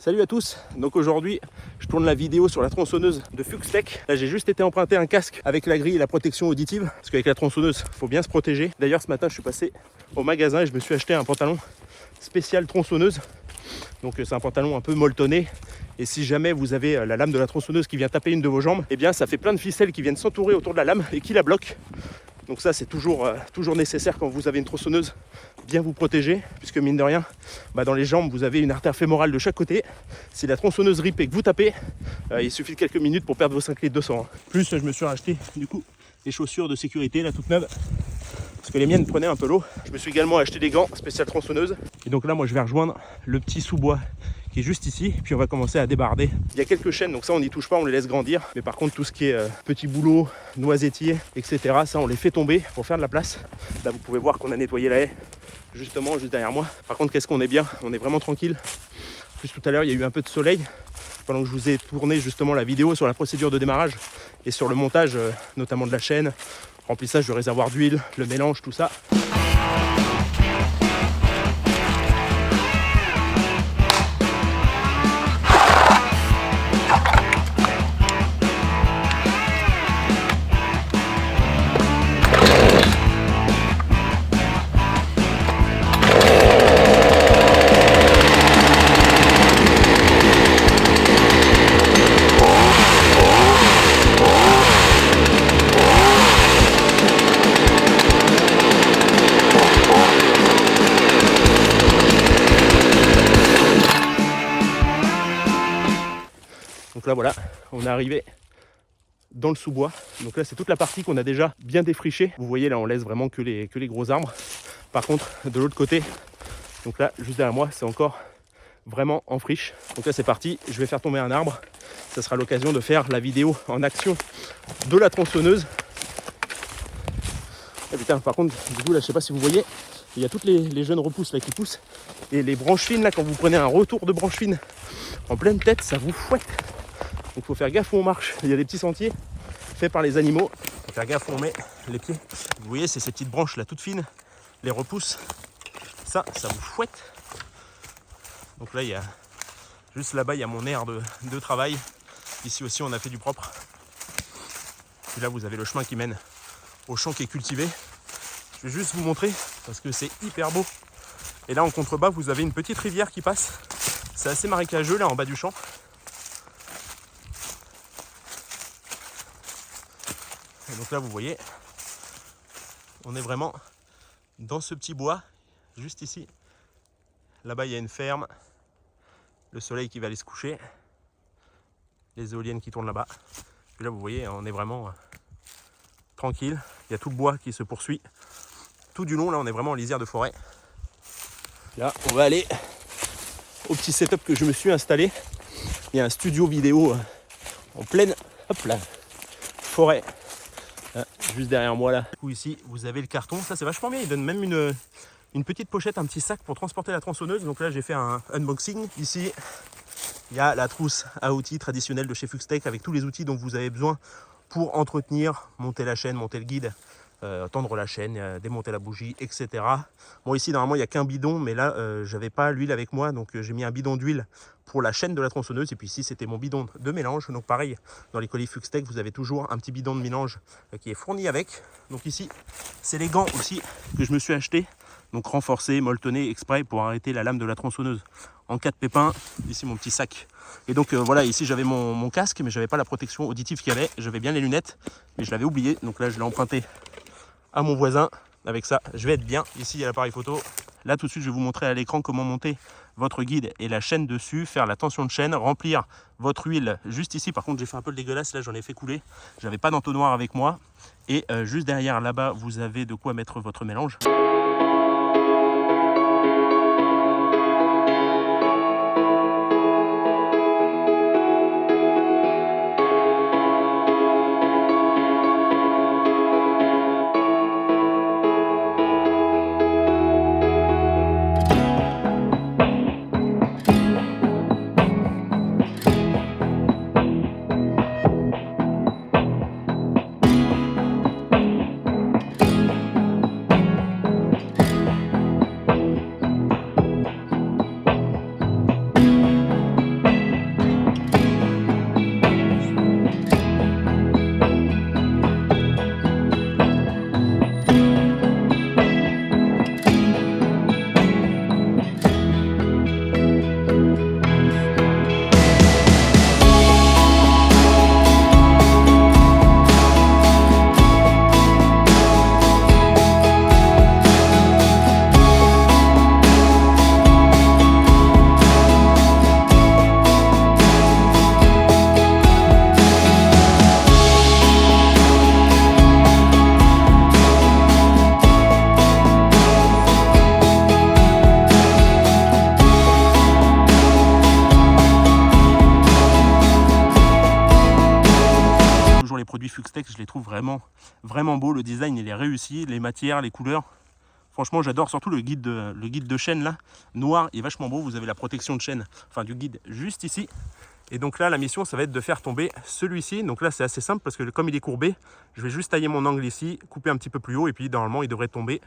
Salut à tous, donc aujourd'hui je tourne la vidéo sur la tronçonneuse de Fuxtech. Là j'ai juste été emprunter un casque avec la grille et la protection auditive parce qu'avec la tronçonneuse il faut bien se protéger. D'ailleurs ce matin je suis passé au magasin et je me suis acheté un pantalon spécial tronçonneuse. Donc c'est un pantalon un peu molletonné et si jamais vous avez la lame de la tronçonneuse qui vient taper une de vos jambes, et bien ça fait plein de ficelles qui viennent s'entourer autour de la lame et qui la bloquent. Donc ça c'est toujours nécessaire quand vous avez une tronçonneuse, bien vous protéger, puisque mine de rien, dans les jambes vous avez une artère fémorale de chaque côté. Si la tronçonneuse rip et que vous tapez, il suffit de quelques minutes pour perdre vos 5 litres de sang. Plus je me suis racheté du coup des chaussures de sécurité là toutes neuves, parce que les miennes prenaient un peu l'eau. Je me suis également acheté des gants spécial tronçonneuse. Et donc là moi je vais rejoindre le petit sous-bois qui est juste ici, puis on va commencer à débarder. Il y a quelques chaînes, donc ça on n'y touche pas, on les laisse grandir. Mais par contre tout ce qui est petit boulot, noisettier, etc., ça on les fait tomber pour faire de la place. Là vous pouvez voir qu'on a nettoyé la haie, justement juste derrière moi. Par contre qu'est-ce qu'on est bien, on est vraiment tranquille. En plus tout à l'heure il y a eu un peu de soleil, pendant que je vous ai tourné justement la vidéo sur la procédure de démarrage et sur le montage, notamment de la chaîne, remplissage du réservoir d'huile, le mélange, tout ça. Donc là voilà, on est arrivé dans le sous-bois. Donc là c'est toute la partie qu'on a déjà bien défrichée. Vous voyez là on laisse vraiment que les gros arbres. Par contre de l'autre côté, donc là juste derrière moi c'est encore vraiment en friche. Donc là c'est parti, je vais faire tomber un arbre. Ça sera l'occasion de faire la vidéo en action de la tronçonneuse. Et putain par contre du coup là je sais pas si vous voyez, il y a toutes les jeunes repousses là qui poussent. Et les branches fines là, quand vous prenez un retour de branches fines en pleine tête, ça vous fouette. Donc il faut faire gaffe où on marche. Il y a des petits sentiers faits par les animaux. Il faut faire gaffe où on met les pieds. Vous voyez, c'est ces petites branches là toutes fines, les repousses. Ça vous fouette. Donc là, il y a juste là-bas, il y a mon aire de travail. Ici aussi, on a fait du propre. Puis là, vous avez le chemin qui mène au champ qui est cultivé. Je vais juste vous montrer parce que c'est hyper beau. Et là, en contrebas, vous avez une petite rivière qui passe. C'est assez marécageux là en bas du champ. Et donc là vous voyez, on est vraiment dans ce petit bois, juste ici. Là-bas il y a une ferme, le soleil qui va aller se coucher, les éoliennes qui tournent là-bas. Puis là vous voyez, on est vraiment tranquille. Il y a tout le bois qui se poursuit. Tout du long là on est vraiment en lisière de forêt. Là on va aller au petit setup que je me suis installé. Il y a un studio vidéo en pleine forêt. Juste derrière moi là. Du coup ici vous avez le carton, ça c'est vachement bien, il donne même une petite pochette, un petit sac pour transporter la tronçonneuse. Donc là j'ai fait un unboxing. Ici il y a la trousse à outils traditionnelle de chez Fuxtech avec tous les outils dont vous avez besoin pour entretenir, monter la chaîne, monter le guide, tendre la chaîne, démonter la bougie, etc. Bon ici normalement il n'y a qu'un bidon, mais là j'avais pas l'huile avec moi, donc j'ai mis un bidon d'huile pour la chaîne de la tronçonneuse. Et puis ici c'était mon bidon de mélange. Donc pareil, dans les colis Fuxtech vous avez toujours un petit bidon de mélange qui est fourni avec. Donc ici c'est les gants aussi que je me suis acheté, donc renforcés, molletonnés exprès pour arrêter la lame de la tronçonneuse en cas de pépin. Ici mon petit sac. Et donc voilà, ici j'avais mon casque, mais j'avais pas la protection auditive qu'il y avait. J'avais bien les lunettes, mais je l'avais oublié. Donc là je l'ai emprunté à mon voisin. Avec ça je vais être bien. Ici il y a l'appareil photo. Là tout de suite je vais vous montrer à l'écran comment monter votre guide et la chaîne dessus, faire la tension de chaîne, remplir votre huile juste ici. Par contre j'ai fait un peu le dégueulasse, là j'en ai fait couler, j'avais pas d'entonnoir avec moi. Et juste derrière là-bas vous avez de quoi mettre votre mélange. produits Fuxtech, je les trouve vraiment beaux. Le design, il est réussi, les matières, les couleurs. Franchement, j'adore surtout le guide de chaîne là, noir, il est vachement beau. Vous avez la protection de chaîne, enfin du guide juste ici. Et donc là, la mission, ça va être de faire tomber celui-ci. Donc là, c'est assez simple parce que comme il est courbé, je vais juste tailler mon angle ici, couper un petit peu plus haut et puis normalement, il devrait tomber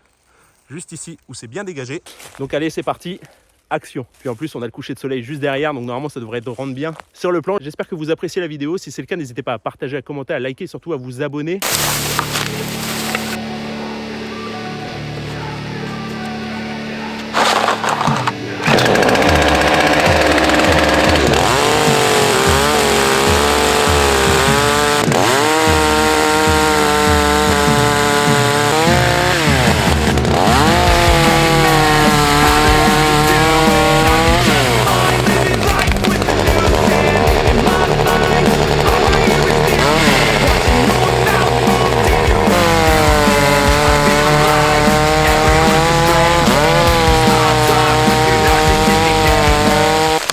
juste ici où c'est bien dégagé. Donc allez, c'est parti, action. Puis en plus, on a le coucher de soleil juste derrière, donc normalement, ça devrait rendre bien sur le plan. J'espère que vous appréciez la vidéo. Si c'est le cas, n'hésitez pas à partager, à commenter, à liker, surtout à vous abonner.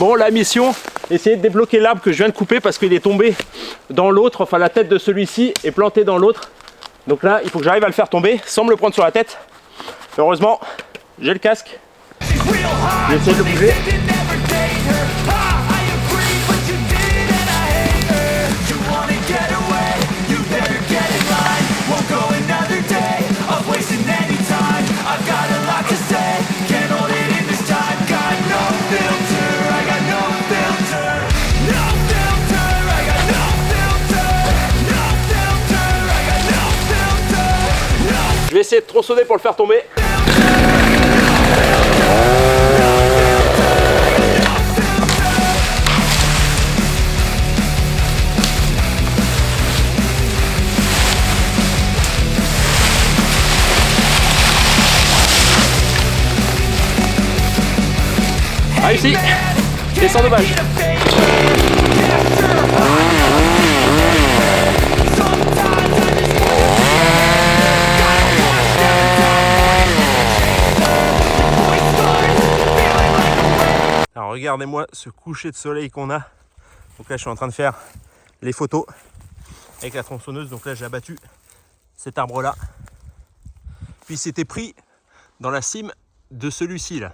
Bon, la mission, essayer de débloquer l'arbre que je viens de couper parce qu'il est tombé dans l'autre, enfin la tête de celui-ci est plantée dans l'autre. Donc là, il faut que j'arrive à le faire tomber sans me le prendre sur la tête. Heureusement, j'ai le casque. Je vais essayer de le bouger. Je vais essayer de tronçonner pour le faire tomber. Réussi. Et sans dommage. Alors regardez-moi ce coucher de soleil qu'on a. Donc là je suis en train de faire les photos avec la tronçonneuse. Donc là j'ai abattu cet arbre là. Puis c'était pris dans la cime de celui-ci là.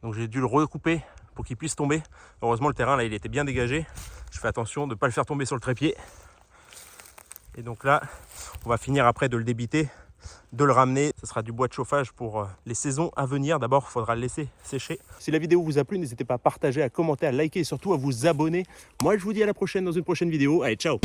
Donc j'ai dû le recouper pour qu'il puisse tomber. Heureusement le terrain là il était bien dégagé. Je fais attention de ne pas le faire tomber sur le trépied. Et donc là on va finir après de le débiter, de le ramener. Ce sera du bois de chauffage pour les saisons à venir. D'abord, il faudra le laisser sécher. Si la vidéo vous a plu, n'hésitez pas à partager, à commenter, à liker et surtout à vous abonner. Moi, je vous dis à la prochaine dans une prochaine vidéo. Allez, ciao!